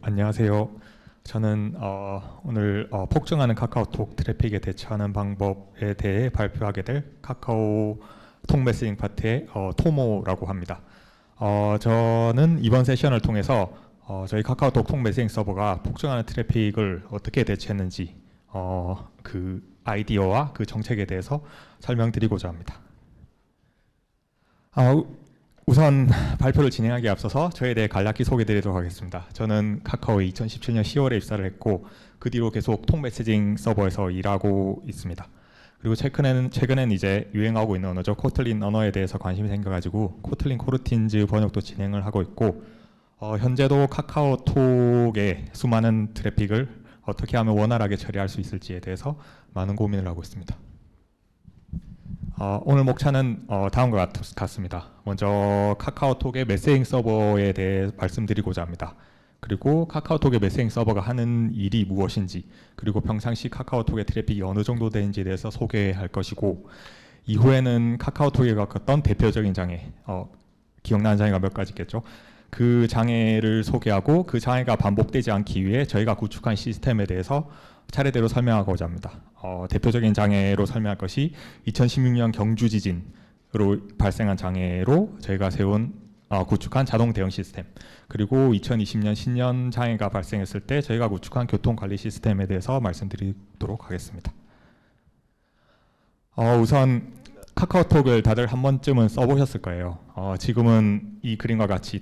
안녕하세요. 저는 오늘 폭증하는 카카오톡 트래픽에 대처하는 방법에 대해 발표하게 될 카카오톡 메시징 파트의 토모라고 합니다. 저는 이번 세션을 통해서 저희 카카오톡 톡 메시징 서버가 폭증하는 트래픽을 어떻게 대처했는지 그 아이디어와 그 정책에 대해서 설명드리고자 합니다. 우선 발표를 진행하기에 앞서서 저에 대해 간략히 소개드리도록 하겠습니다. 저는 카카오에 2017년 10월에 입사를 했고 그 뒤로 계속 톡 메시징 서버에서 일하고 있습니다. 그리고 최근에는 이제 유행하고 있는 언어죠. 코틀린 언어에 대해서 관심이 생겨가지고 코틀린 코르틴즈 번역도 진행을 하고 있고 현재도 카카오톡의 수많은 트래픽을 어떻게 하면 원활하게 처리할 수 있을지에 대해서 많은 고민을 하고 있습니다. 오늘 목차는 다음과 같습니다. 먼저 카카오톡의 메시징 서버에 대해 말씀드리고자 합니다. 그리고 카카오톡의 메시징 서버가 하는 일이 무엇인지, 그리고 평상시 카카오톡의 트래픽이 어느 정도 되는지에 대해서 소개할 것이고, 이후에는 카카오톡에 겪었던 대표적인 장애, 기억나는 장애가 몇 가지 있겠죠. 그 장애를 소개하고 그 장애가 반복되지 않기 위해 저희가 구축한 시스템에 대해서 차례대로 설명하고자 합니다. 대표적인 장애로 설명할 것이 2016년 경주 지진으로 발생한 장애로 저희가 세운 구축한 자동 대응 시스템, 그리고 2020년 신년 장애가 발생했을 때 저희가 구축한 교통관리 시스템에 대해서 말씀드리도록 하겠습니다. 우선 카카오톡을 다들 한 번쯤은 써보셨을 거예요. 지금은 이 그림과 같이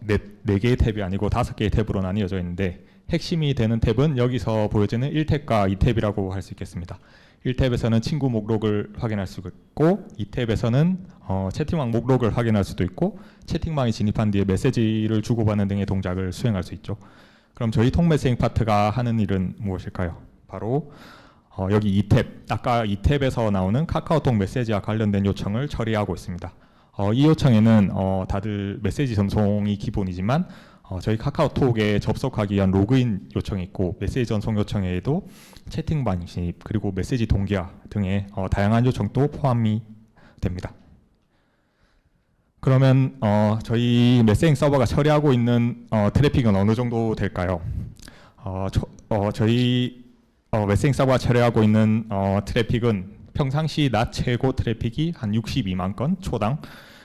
네 개의 탭이 아니고 5개의 탭으로 나뉘어져 있는데, 핵심이 되는 탭은 여기서 보여지는 1탭과 2탭이라고 할 수 있겠습니다. 1탭에서는 친구 목록을 확인할 수 있고, 2탭에서는 채팅방 목록을 확인할 수도 있고, 채팅방에 진입한 뒤에 메시지를 주고받는 등의 동작을 수행할 수 있죠. 그럼 저희 톡 메시징 파트가 하는 일은 무엇일까요? 바로 여기 2탭, 아까 2탭에서 나오는 카카오톡 메시지와 관련된 요청을 처리하고 있습니다. 이 요청에는 다들 메시지 전송이 기본이지만 저희 카카오톡에 접속하기 위한 로그인 요청이 있고, 메시지 전송 요청에도 채팅방 진입, 그리고 메시지 동기화 등의 다양한 요청도 포함이 됩니다. 그러면 저희 메시징 서버가 처리하고 있는 트래픽은 어느 정도 될까요? 저희 메시징 서버가 처리하고 있는 트래픽은 평상시 낮 최고 트래픽이 한 62만 건 초당,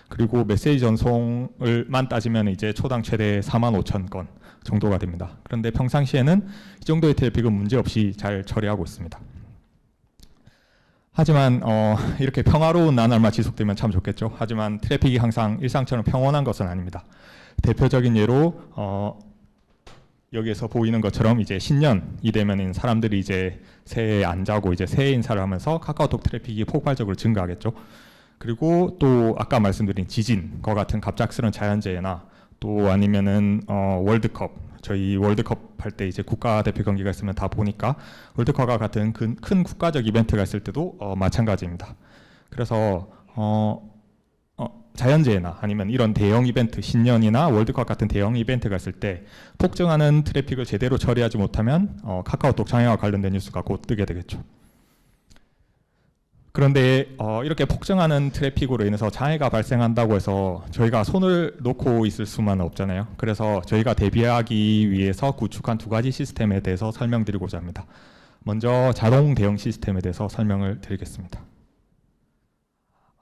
그리고 메시지 전송을만 따지면 이제 초당 최대 45,000건 정도가 됩니다. 그런데 평상시에는 이 정도의 트래픽은 문제없이 잘 처리하고 있습니다. 하지만 이렇게 평화로운 나날만 지속되면 참 좋겠죠. 하지만 트래픽이 항상 일상처럼 평온한 것은 아닙니다. 대표적인 예로 여기에서 보이는 것처럼 이제 신년이 되면 사람들이 이제 새해에 안 자고 이제 새해 인사를 하면서 카카오톡 트래픽이 폭발적으로 증가하겠죠. 그리고 또 아까 말씀드린 지진과 같은 갑작스러운 자연재해나 또 아니면은 월드컵, 저희 월드컵 할 때 이제 국가대표 경기가 있으면 다 보니까 월드컵과 같은 큰 국가적 이벤트가 있을 때도 마찬가지입니다. 그래서 자연재해나 아니면 이런 대형 이벤트, 신년이나 월드컵 같은 대형 이벤트가 있을 때 폭증하는 트래픽을 제대로 처리하지 못하면 카카오톡 장애와 관련된 뉴스가 곧 뜨게 되겠죠. 그런데 이렇게 폭증하는 트래픽으로 인해서 장애가 발생한다고 해서 저희가 손을 놓고 있을 수만은 없잖아요. 그래서 저희가 대비하기 위해서 구축한 2가지 시스템에 대해서 설명드리고자 합니다. 먼저 자동 대응 시스템에 대해서 설명을 드리겠습니다.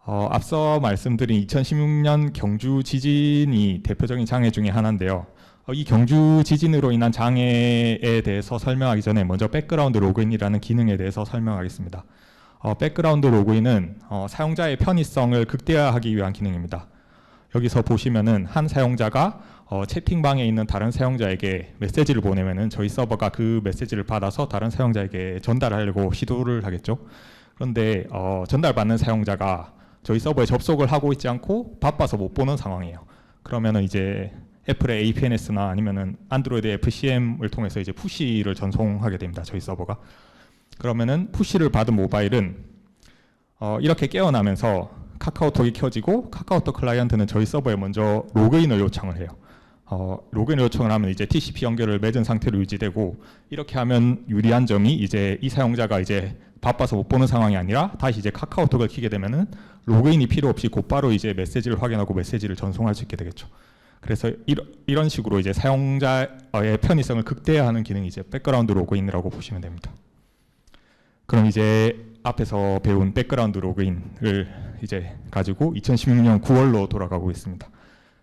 앞서 말씀드린 2016년 경주 지진이 대표적인 장애 중에 하나인데요. 이 경주 지진으로 인한 장애에 대해서 설명하기 전에 먼저 백그라운드 로그인이라는 기능에 대해서 설명하겠습니다. 백그라운드 로그인은 사용자의 편의성을 극대화하기 위한 기능입니다. 여기서 보시면은 한 사용자가 채팅방에 있는 다른 사용자에게 메시지를 보내면은 저희 서버가 그 메시지를 받아서 다른 사용자에게 전달하려고 시도를 하겠죠. 그런데 전달받는 사용자가 저희 서버에 접속을 하고 있지 않고 바빠서 못 보는 상황이에요. 그러면은 이제 애플의 APNS나 아니면은 안드로이드 FCM을 통해서 이제 푸시를 전송하게 됩니다. 저희 서버가. 그러면은 푸시를 받은 모바일은 이렇게 깨어나면서 카카오톡이 켜지고 카카오톡 클라이언트는 저희 서버에 먼저 로그인을 요청을 해요. 로그인 요청을 하면 이제 TCP 연결을 맺은 상태로 유지되고, 이렇게 하면 유리한 점이 이제 이 사용자가 이제 바빠서 못 보는 상황이 아니라 다시 이제 카카오톡을 켜게 되면은 로그인이 필요 없이 곧바로 이제 메시지를 확인하고 메시지를 전송할 수 있게 되겠죠. 그래서 이런 식으로 이제 사용자의 편의성을 극대화하는 기능이 이제 백그라운드 로그인이라고 보시면 됩니다. 그럼 이제 앞에서 배운 백그라운드 로그인을 이제 가지고 2016년 9월로 돌아가고 있습니다.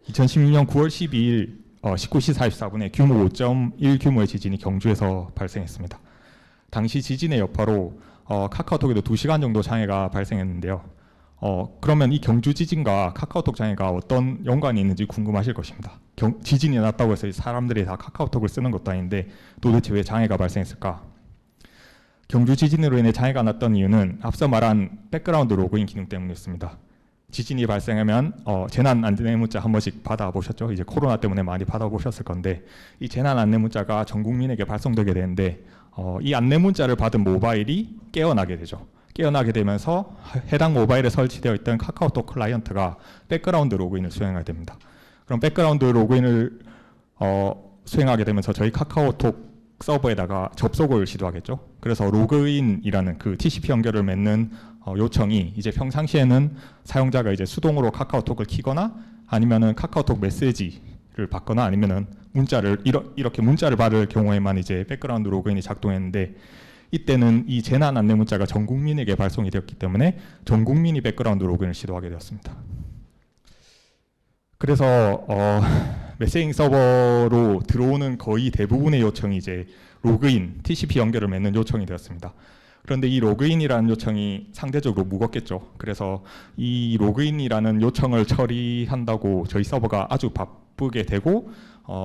2016년 9월 12일 19시 44분에 규모 5.1 규모의 지진이 경주에서 발생했습니다. 당시 지진의 여파로 카카오톡에도 2시간 정도 장애가 발생했는데요. 그러면 이 경주 지진과 카카오톡 장애가 어떤 연관이 있는지 궁금하실 것입니다. 지진이 났다고 해서 사람들이 다 카카오톡을 쓰는 것도 아닌데 도대체 왜 장애가 발생했을까? 경주 지진으로 인해 장애가 났던 이유는 앞서 말한 백그라운드 로그인 기능 때문이었습니다. 지진이 발생하면 재난 안내 문자 한 번씩 받아보셨죠? 이제 코로나 때문에 많이 받아보셨을 건데 이 재난 안내 문자가 전 국민에게 발송되게 되는데 이 안내 문자를 받은 모바일이 깨어나게 되죠. 깨어나게 되면서 해당 모바일에 설치되어 있던 카카오톡 클라이언트가 백그라운드 로그인을 수행하게 됩니다. 그럼 백그라운드 로그인을 수행하게 되면서 저희 카카오톡 서버에다가 접속을 시도하겠죠. 그래서 로그인이라는 그 TCP 연결을 맺는 요청이 이제 평상시에는 사용자가 이제 수동으로 카카오톡을 키거나 아니면은 카카오톡 메시지를 받거나 아니면은 문자를 이렇게 문자를 받을 경우에만 이제 백그라운드 로그인이 작동했는데 이때는 이 재난 안내 문자가 전 국민에게 발송이 되었기 때문에 전 국민이 백그라운드 로그인을 시도하게 되었습니다. 그래서 메시징 서버로 들어오는 거의 대부분의 요청이 이제 로그인, TCP 연결을 맺는 요청이 되었습니다. 그런데 이 로그인이라는 요청이 상대적으로 무겁겠죠. 그래서 이 로그인이라는 요청을 처리한다고 저희 서버가 아주 바쁘게 되고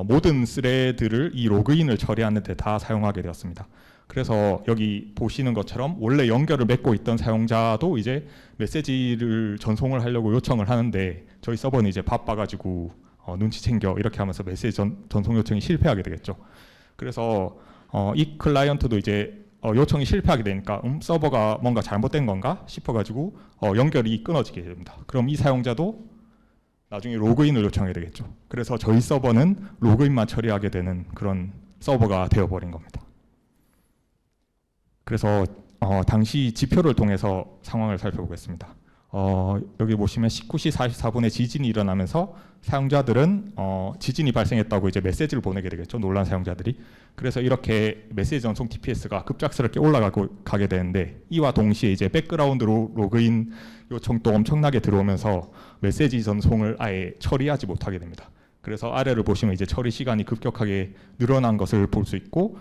모든 스레드를 이 로그인을 처리하는 데 다 사용하게 되었습니다. 그래서 여기 보시는 것처럼 원래 연결을 맺고 있던 사용자도 이제 메시지를 전송을 하려고 요청을 하는데 저희 서버는 이제 바빠가지고 눈치 챙겨 이렇게 하면서 메시지 전송 요청이 실패하게 되겠죠. 그래서 이 클라이언트도 이제 요청이 실패하게 되니까 서버가 뭔가 잘못된 건가 싶어가지고 연결이 끊어지게 됩니다. 그럼 이 사용자도 나중에 로그인을 요청하게 되겠죠. 그래서 저희 서버는 로그인만 처리하게 되는 그런 서버가 되어버린 겁니다. 그래서 당시 지표를 통해서 상황을 살펴보겠습니다. 여기 보시면 19시 44분에 지진이 일어나면서 사용자들은 지진이 발생했다고 이제 메시지를 보내게 되겠죠. 놀란 사용자들이. 그래서 이렇게 메시지 전송 TPS가 급작스럽게 올라가게 되는데 이와 동시에 이제 백그라운드로 로그인 요청도 엄청나게 들어오면서 메시지 전송을 아예 처리하지 못하게 됩니다. 그래서 아래를 보시면 이제 처리 시간이 급격하게 늘어난 것을 볼 수 있고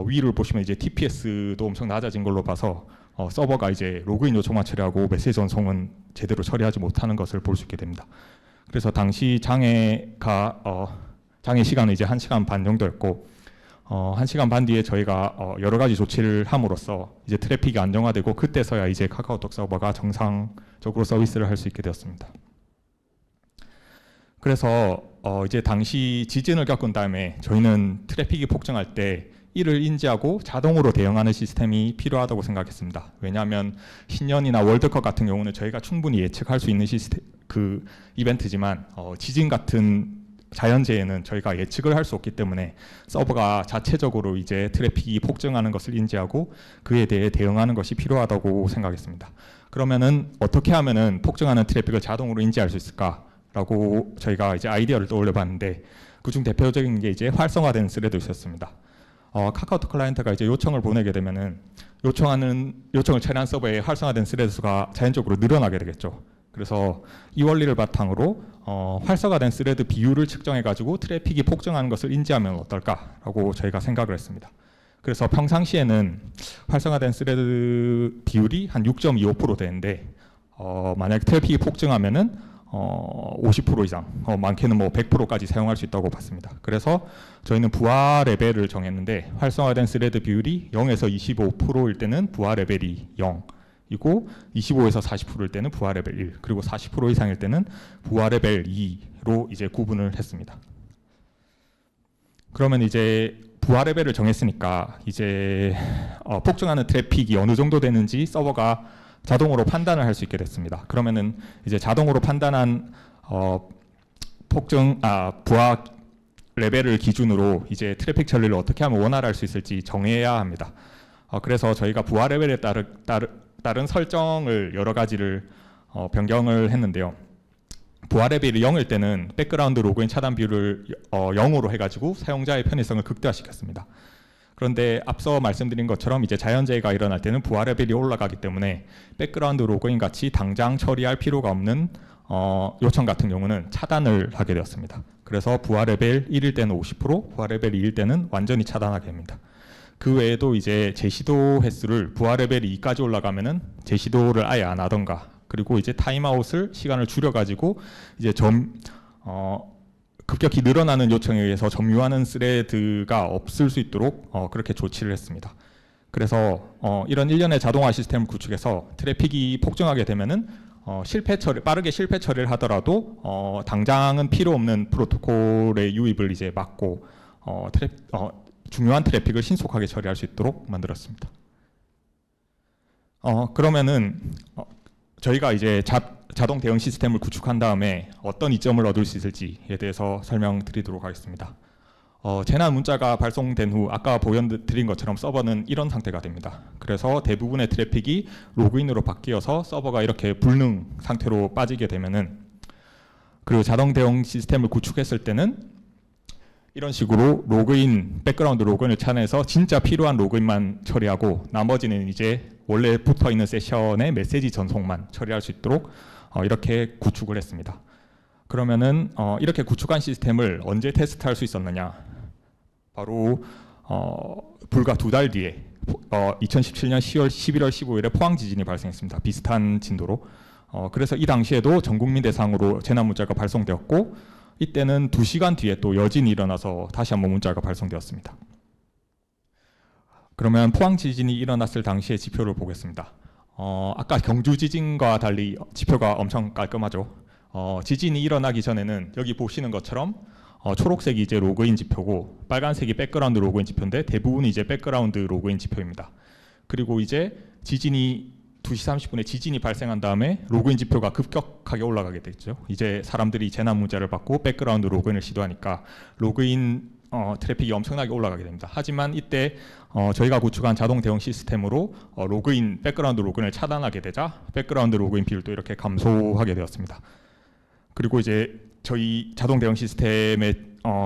위를 보시면 이제 TPS도 엄청 낮아진 걸로 봐서 서버가 이제 로그인 요청만 처리하고 메시지 전송은 제대로 처리하지 못하는 것을 볼 수 있게 됩니다. 그래서 당시 장애 시간은 이제 1시간 반 정도였고 1시간 반 뒤에 저희가 여러 가지 조치를 함으로써 이제 트래픽이 안정화되고 그때서야 이제 카카오톡 서버가 정상적으로 서비스를 할 수 있게 되었습니다. 그래서 이제 당시 지진을 겪은 다음에 저희는 트래픽이 폭증할 때 이를 인지하고 자동으로 대응하는 시스템이 필요하다고 생각했습니다. 왜냐하면 신년이나 월드컵 같은 경우는 저희가 충분히 예측할 수 있는 그 이벤트지만 지진 같은 자연재해는 저희가 예측을 할 수 없기 때문에 서버가 자체적으로 이제 트래픽이 폭증하는 것을 인지하고 그에 대해 대응하는 것이 필요하다고 생각했습니다. 그러면은 어떻게 하면은 폭증하는 트래픽을 자동으로 인지할 수 있을까라고 저희가 이제 아이디어를 떠올려봤는데 그중 대표적인 게 이제 활성화된 스레드였습니다. 카카오톡 클라이언트가 이제 요청을 보내게 되면은 요청을 처리한 서버에 활성화된 스레드 수가 자연적으로 늘어나게 되겠죠. 그래서 이 원리를 바탕으로 활성화된 스레드 비율을 측정해 가지고 트래픽이 폭증하는 것을 인지하면 어떨까라고 저희가 생각을 했습니다. 그래서 평상시에는 활성화된 스레드 비율이 한 6.25% 되는데 만약 트래픽이 폭증하면은 50% 이상, 많게는 뭐 100%까지 사용할 수 있다고 봤습니다. 그래서 저희는 부하 레벨을 정했는데 활성화된 스레드 비율이 0에서 25%일 때는 부하 레벨이 0이고 25에서 40%일 때는 부하 레벨 1, 그리고 40% 이상일 때는 부하 레벨 2로 이제 구분을 했습니다. 그러면 이제 부하 레벨을 정했으니까 이제 폭증하는 트래픽이 어느 정도 되는지 서버가 자동으로 판단을 할 수 있게 됐습니다. 그러면은 이제 자동으로 판단한 부하 레벨을 기준으로 이제 트래픽 처리를 어떻게 하면 원활할 수 있을지 정해야 합니다. 그래서 저희가 부하 레벨에 따른 설정을 여러 가지를 변경을 했는데요. 부하 레벨이 0일 때는 백그라운드 로그인 차단 비율을 0으로 해가지고 사용자의 편의성을 극대화시켰습니다. 그런데 앞서 말씀드린 것처럼 이제 자연재해가 일어날 때는 부하 레벨이 올라가기 때문에 백그라운드 로그인 같이 당장 처리할 필요가 없는 요청 같은 경우는 차단을 하게 되었습니다. 그래서 부하 레벨 1일 때는 50%, 부하 레벨 2일 때는 완전히 차단하게 됩니다. 그 외에도 이제 재시도 횟수를 부하 레벨이 2까지 올라가면은 재시도를 아예 안 하던가, 그리고 이제 타임아웃을 시간을 줄여가지고 이제 급격히 늘어나는 요청에 의해서 점유하는 스레드가 없을 수 있도록 그렇게 조치를 했습니다. 그래서 이런 일련의 자동화 시스템을 구축해서 트래픽이 폭증하게 되면은 빠르게 실패 처리를 하더라도 당장은 필요 없는 프로토콜의 유입을 이제 막고 중요한 트래픽을 신속하게 처리할 수 있도록 만들었습니다. 그러면은 저희가 이제 자동 대응 시스템을 구축한 다음에 어떤 이점을 얻을 수 있을지에 대해서 설명드리도록 하겠습니다. 재난 문자가 발송된 후 아까 보여드린 것처럼 서버는 이런 상태가 됩니다. 그래서 대부분의 트래픽이 로그인으로 바뀌어서 서버가 이렇게 불능 상태로 빠지게 되면은, 그리고 자동 대응 시스템을 구축했을 때는 이런 식으로 백그라운드 로그인을 차단해서 진짜 필요한 로그인만 처리하고 나머지는 이제 원래 붙어 있는 세션의 메시지 전송만 처리할 수 있도록 이렇게 구축을 했습니다. 그러면은 이렇게 구축한 시스템을 언제 테스트할 수 있었느냐? 바로 불과 2달 뒤에 2017년 11월 15일에 포항 지진이 발생했습니다. 비슷한 진도로. 그래서 이 당시에도 전 국민 대상으로 재난 문자가 발송되었고, 이때는 2시간 뒤에 또 여진이 일어나서 다시 한번 문자가 발송되었습니다. 그러면 포항 지진이 일어났을 당시의 지표를 보겠습니다. 아까 경주 지진과 달리 지표가 엄청 깔끔하죠. 지진이 일어나기 전에는 여기 보시는 것처럼 초록색이 이제 로그인 지표고 빨간색이 백그라운드 로그인 지표인데 대부분이 이제 백그라운드 로그인 지표입니다. 그리고 이제 2시 30분에 지진이 발생한 다음에 로그인 지표가 급격하게 올라가게 됐죠. 이제 사람들이 재난 문자를 받고 백그라운드 로그인을 시도하니까 로그인 트래픽이 엄청나게 올라가게 됩니다. 하지만 이때 저희가 구축한 자동 대응 시스템으로 백그라운드 로그인을 차단하게 되자 백그라운드 로그인 비율도 이렇게 감소하게 되었습니다. 그리고 이제 저희 자동 대응 시스템의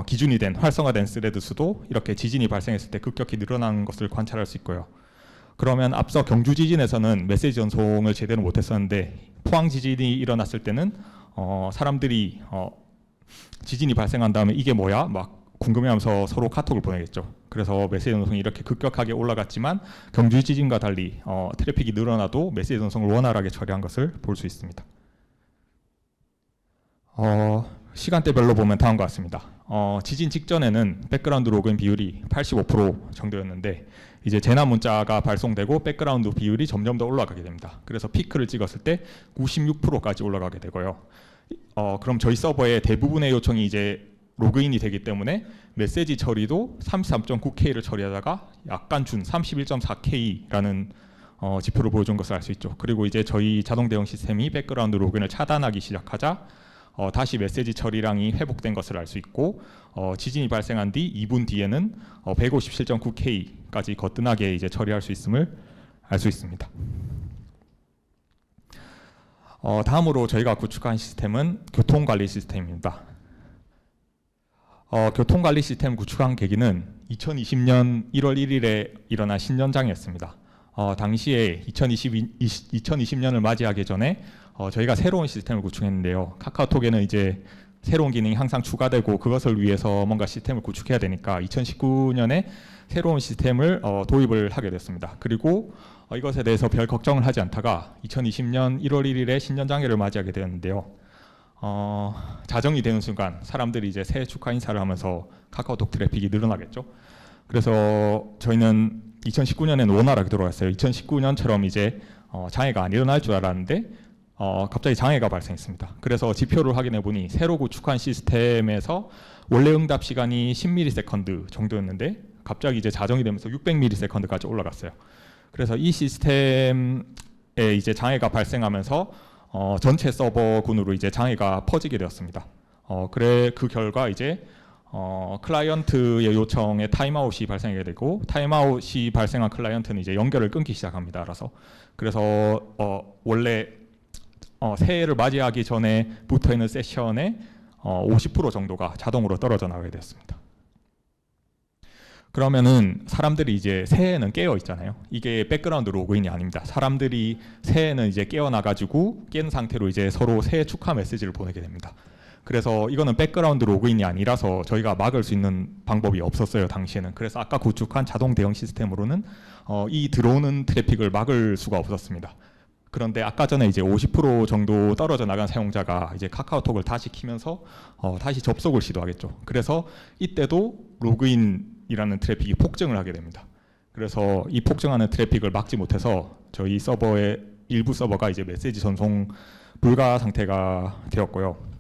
기준이 된 활성화된 스레드 수도 이렇게 지진이 발생했을 때 급격히 늘어나는 것을 관찰할 수 있고요. 그러면 앞서 경주 지진에서는 메시지 전송을 제대로 못했었는데 포항 지진이 일어났을 때는 사람들이 지진이 발생한 다음에 이게 뭐야? 막 궁금해하면서 서로 카톡을 보내겠죠. 그래서 메시지 전송이 이렇게 급격하게 올라갔지만 경주 지진과 달리 트래픽이 늘어나도 메시지 전송을 원활하게 처리한 것을 볼 수 있습니다. 시간대별로 보면 다음과 같습니다. 지진 직전에는 백그라운드 로그인 비율이 85% 정도였는데 이제 재난 문자가 발송되고 백그라운드 비율이 점점 더 올라가게 됩니다. 그래서 피크를 찍었을 때 96%까지 올라가게 되고요. 그럼 저희 서버의 대부분의 요청이 이제 로그인이 되기 때문에 메시지 처리도 33.9K를 처리하다가 약간 준 31.4K라는 지표를 보여준 것을 알 수 있죠. 그리고 이제 저희 자동 대응 시스템이 백그라운드 로그인을 차단하기 시작하자 다시 메시지 처리량이 회복된 것을 알 수 있고 지진이 발생한 뒤 2분 뒤에는 157.9K까지 거뜬하게 이제 처리할 수 있음을 알 수 있습니다. 다음으로 저희가 구축한 시스템은 교통관리 시스템입니다. 교통관리 시스템 구축한 계기는 2020년 1월 1일에 일어난 신년장이었습니다. 당시에 2020년을 맞이하기 전에 저희가 새로운 시스템을 구축했는데요. 카카오톡에는 이제 새로운 기능이 항상 추가되고 그것을 위해서 뭔가 시스템을 구축해야 되니까 2019년에 새로운 시스템을 도입을 하게 됐습니다. 그리고 이것에 대해서 별 걱정을 하지 않다가 2020년 1월 1일에 신년장애를 맞이하게 되었는데요. 자정이 되는 순간 사람들이 이제 새해 축하 인사를 하면서 카카오톡 트래픽이 늘어나겠죠. 그래서 저희는 2019년에는 원활하게 돌아갔어요. 2019년처럼 이제 장애가 안 일어날 줄 알았는데 갑자기 장애가 발생했습니다. 그래서 지표를 확인해 보니 새로 구축한 시스템에서 원래 응답 시간이 10ms 정도였는데 갑자기 이제 자정이 되면서 600ms까지 올라갔어요. 그래서 이 시스템에 이제 장애가 발생하면서 전체 서버군으로 이제 장애가 퍼지게 되었습니다. 그 결과 이제 클라이언트의 요청에 타임아웃이 발생하게 되고 타임아웃이 발생한 클라이언트는 이제 연결을 끊기 시작합니다. 그래서 원래 새해를 맞이하기 전에 붙어 있는 세션의 50% 정도가 자동으로 떨어져 나가게 됐습니다. 그러면은 사람들이 이제 새해에는 깨어 있잖아요. 이게 백그라운드 로그인이 아닙니다. 사람들이 새해에는 이제 깨어나가지고 깬 상태로 이제 서로 새해 축하 메시지를 보내게 됩니다. 그래서 이거는 백그라운드 로그인이 아니라서 저희가 막을 수 있는 방법이 없었어요, 당시에는. 그래서 아까 구축한 자동 대응 시스템으로는 이 들어오는 트래픽을 막을 수가 없었습니다. 그런데 아까 전에 이제 50% 정도 떨어져 나간 사용자가 이제 카카오톡을 다시 키면서 다시 접속을 시도하겠죠. 그래서 이때도 로그인이라는 트래픽이 폭증을 하게 됩니다. 그래서 이 폭증하는 트래픽을 막지 못해서 저희 서버의 일부 서버가 이제 메시지 전송 불가 상태가 되었고요.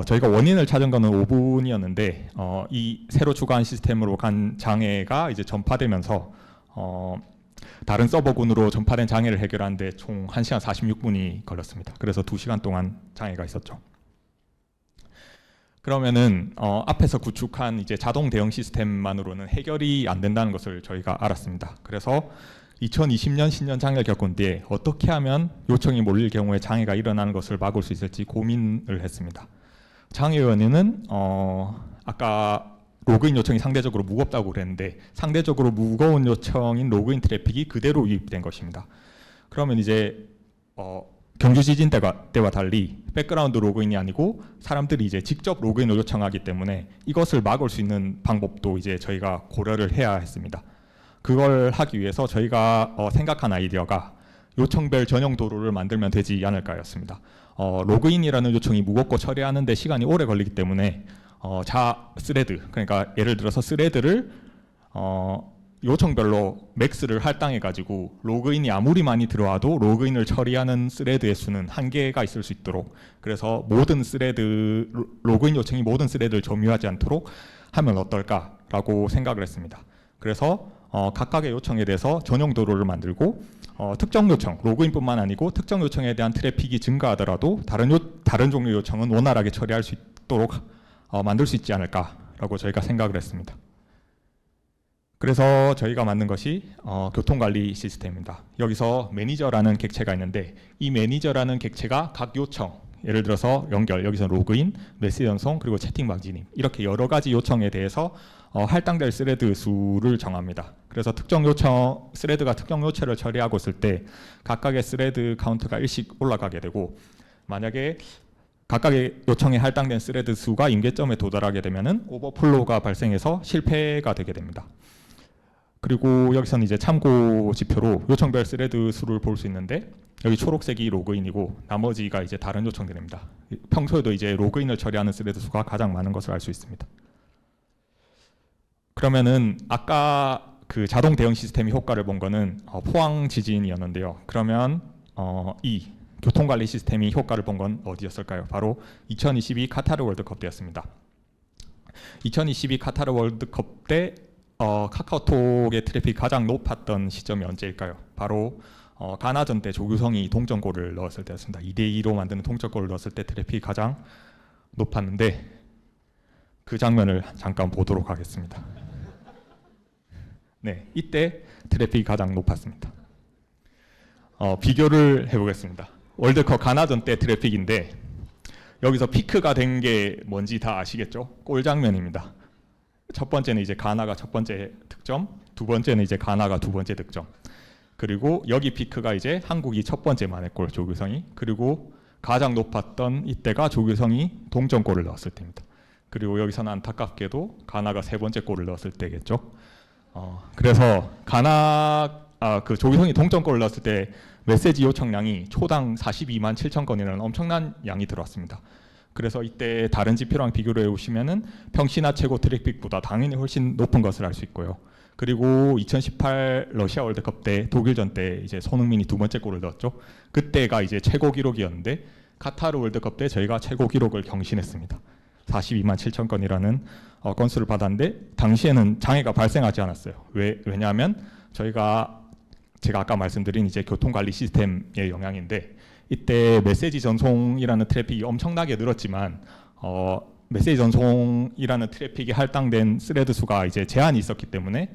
저희가 원인을 찾은 거는 5분이었는데 이 새로 추가한 시스템으로 간 장애가 이제 전파되면서 다른 서버군으로 전파된 장애를 해결하는데 총 1시간 46분이 걸렸습니다. 그래서 2시간 동안 장애가 있었죠. 그러면은 앞에서 구축한 이제 자동 대응 시스템만으로는 해결이 안 된다는 것을 저희가 알았습니다. 그래서 2020년 신년 장애를 겪은 뒤에 어떻게 하면 요청이 몰릴 경우에 장애가 일어나는 것을 막을 수 있을지 고민을 했습니다. 장애 원인은 아까 로그인 요청이 상대적으로 무겁다고 그랬는데 상대적으로 무거운 요청인 로그인 트래픽이 그대로 유입된 것입니다. 그러면 이제 경주 지진 때와 달리 백그라운드 로그인이 아니고 사람들이 이제 직접 로그인을 요청하기 때문에 이것을 막을 수 있는 방법도 이제 저희가 고려를 해야 했습니다. 그걸 하기 위해서 저희가 생각한 아이디어가 요청별 전용 도루를 만들면 되지 않을까였습니다. 로그인이라는 요청이 무겁고 처리하는 데 시간이 오래 걸리기 때문에 스레드, 그러니까 예를 들어서 스레드를 요청별로 맥스를 할당해 가지고 로그인이 아무리 많이 들어와도 로그인을 처리하는 스레드의 수는 한계가 있을 수 있도록, 그래서 모든 스레드 로그인 요청이 모든 스레드를 점유하지 않도록 하면 어떨까라고 생각을 했습니다. 그래서 각각의 요청에 대해서 전용 도루를 만들고 특정 요청, 로그인뿐만 아니고 특정 요청에 대한 트래픽이 증가하더라도 다른 종류 요청은 원활하게 처리할 수 있도록 만들 수 있지 않을까라고 저희가 생각을 했습니다. 그래서 저희가 만든 것이 교통관리 시스템입니다. 여기서 매니저라는 객체가 있는데 이 매니저라는 객체가 각 요청, 예를 들어서 연결, 여기서 로그인, 메시지 전송, 그리고 채팅방 진입, 이렇게 여러 가지 요청에 대해서 할당될 스레드 수를 정합니다. 그래서 특정 요청, 스레드가 특정 요청을 처리하고 있을 때 각각의 스레드 카운트가 1씩 올라가게 되고, 만약에 각각의 요청에 할당된 스레드 수가 임계점에 도달하게 되면은 오버플로우가 발생해서 실패가 되게 됩니다. 그리고 여기서는 이제 참고 지표로 요청별 스레드 수를 볼 수 있는데, 여기 초록색이 로그인이고 나머지가 이제 다른 요청들입니다. 평소에도 이제 로그인을 처리하는 스레드 수가 가장 많은 것을 알 수 있습니다. 그러면은 아까 그 자동 대응 시스템이 효과를 본 거는 포항 지진이었는데요. 그러면 이 교통관리 시스템이 효과를 본 건 어디였을까요? 바로 2022 카타르 월드컵 때였습니다. 2022 카타르 월드컵 때 카카오톡의 트래픽이 가장 높았던 시점이 언제일까요? 바로 가나전 때 조규성이 동점골을 넣었을 때였습니다. 2대2로 만드는 동점골을 넣었을 때 트래픽이 가장 높았는데, 그 장면을 잠깐 보도록 하겠습니다. 네, 이때 트래픽이 가장 높았습니다. 비교를 해보겠습니다. 월드컵 가나전 때 트래픽인데 여기서 피크가 된 게 뭔지 다 아시겠죠? 골 장면입니다. 첫 번째는 이제 가나가 첫 번째 득점, 두 번째는 이제 가나가 두 번째 득점, 그리고 여기 피크가 이제 한국이 첫 번째 만회골 조규성이, 그리고 가장 높았던 이때가 조규성이 동점골을 넣었을 때입니다. 그리고 여기서는 안타깝게도 가나가 세 번째 골을 넣었을 때겠죠. 그래서 그 조규성이 동점골을 넣었을 때 메시지 요청량이 초당 42만 7천 건이라는 엄청난 양이 들어왔습니다. 그래서 이때 다른 지표랑 비교를 해보시면은 평시나 최고 트래픽보다 당연히 훨씬 높은 것을 알 수 있고요. 그리고 2018 러시아 월드컵 때 독일전 때 이제 손흥민이 두 번째 골을 넣었죠. 그때가 이제 최고 기록이었는데 카타르 월드컵 때 저희가 최고 기록을 경신했습니다. 42만 7천 건이라는 건수를 받았는데 당시에는 장애가 발생하지 않았어요. 왜냐하면 제가 아까 말씀드린 이제 교통관리 시스템의 영향인데, 이때 메시지 전송이라는 트래픽이 엄청나게 늘었지만 메시지 전송이라는 트래픽이 할당된 스레드 수가 이제 제한이 있었기 때문에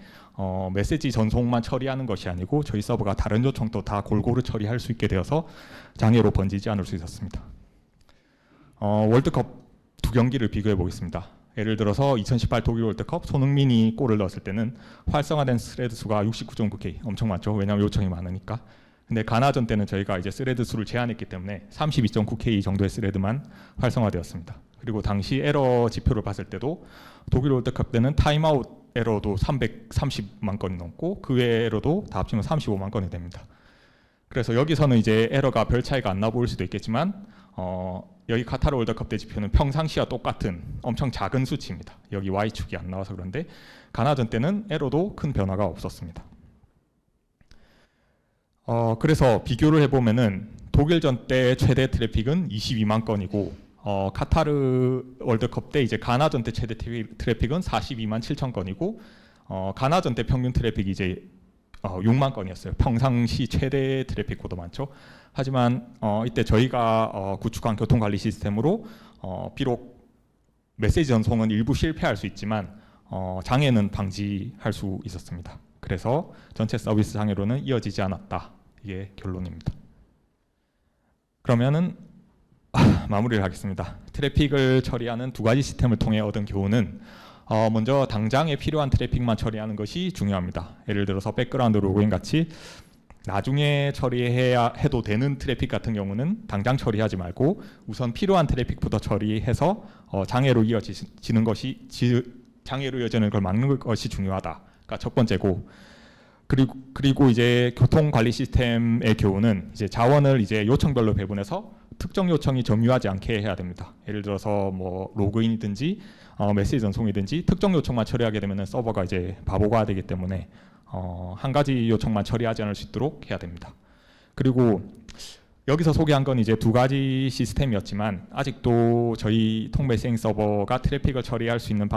메시지 전송만 처리하는 것이 아니고 저희 서버가 다른 요청도 다 골고루 처리할 수 있게 되어서 장애로 번지지 않을 수 있었습니다. 월드컵 두 경기를 비교해 보겠습니다. 예를 들어서 2018 독일 월드컵 손흥민이 골을 넣었을 때는 활성화된 스레드 수가 69.9K, 엄청 많죠. 왜냐하면 요청이 많으니까. 근데 가나전 때는 저희가 이제 스레드 수를 제한했기 때문에 32.9K 정도의 스레드만 활성화되었습니다. 그리고 당시 에러 지표를 봤을 때도 독일 월드컵 때는 타임아웃 에러도 330만 건이 넘고 그 외 에러도 다 합치면 35만 건이 됩니다. 그래서 여기서는 이제 에러가 별 차이가 안 나 보일 수도 있겠지만 여기 카타르 월드컵 때 지표는 평상시와 똑같은 엄청 작은 수치입니다. 여기 Y축이 안 나와서 그런데 가나전 때는 에러도 큰 변화가 없었습니다. 그래서 비교를 해보면은 독일전 때 최대 트래픽은 22만 건이고 카타르 월드컵 때 이제 가나전 때 최대 트래픽은 42만 7천 건이고 가나전 때 평균 트래픽이 이제 6만 건이었어요. 평상시 최대 트래픽보다 많죠. 하지만 이때 저희가 구축한 교통관리 시스템으로 비록 메시지 전송은 일부 실패할 수 있지만 장애는 방지할 수 있었습니다. 그래서 전체 서비스 장애로는 이어지지 않았다. 이게 결론입니다. 그러면은 마무리를 하겠습니다. 트래픽을 처리하는 두 가지 시스템을 통해 얻은 교훈은 먼저 당장에 필요한 트래픽만 처리하는 것이 중요합니다. 예를 들어서 백그라운드 로그인 같이 나중에 처리해야 해도 되는 트래픽 같은 경우는 당장 처리하지 말고 우선 필요한 트래픽부터 처리해서 장애로 이어지는 것이 장애로 이어지는 걸 막는 것이 중요하다가 첫 번째고, 그리고 이제 교통 관리 시스템의 교훈은 이제 자원을 이제 요청별로 배분해서 특정 요청이 점유하지 않게 해야 됩니다. 예를 들어서 뭐 로그인이든지 메시지 전송이든지 특정 요청만 처리하게 되면 서버가 이제 바보가 되기 때문에 한 가지 요청만 처리하지 않을 수 있도록 해야 됩니다. 그리고 여기서 소개한 건 이제 두 가지 시스템이었지만 아직도 저희 통메시징 서버가 트래픽을 처리할 수 있는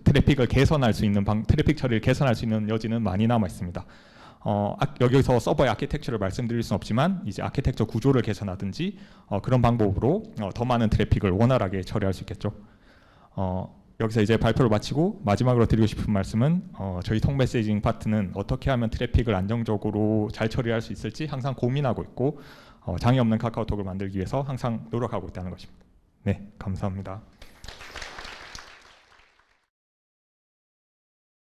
트래픽을 개선할 수 있는 트래픽 처리를 개선할 수 있는 여지는 많이 남아 있습니다. 여기서 서버의 아키텍처를 말씀드릴 수는 없지만 이제 아키텍처 구조를 개선하든지 그런 방법으로 더 많은 트래픽을 원활하게 처리할 수 있겠죠. 여기서 이제 발표를 마치고 마지막으로 드리고 싶은 말씀은 저희 통메시징 파트는 어떻게 하면 트래픽을 안정적으로 잘 처리할 수 있을지 항상 고민하고 있고 장애 없는 카카오톡을 만들기 위해서 항상 노력하고 있다는 것입니다. 네, 감사합니다.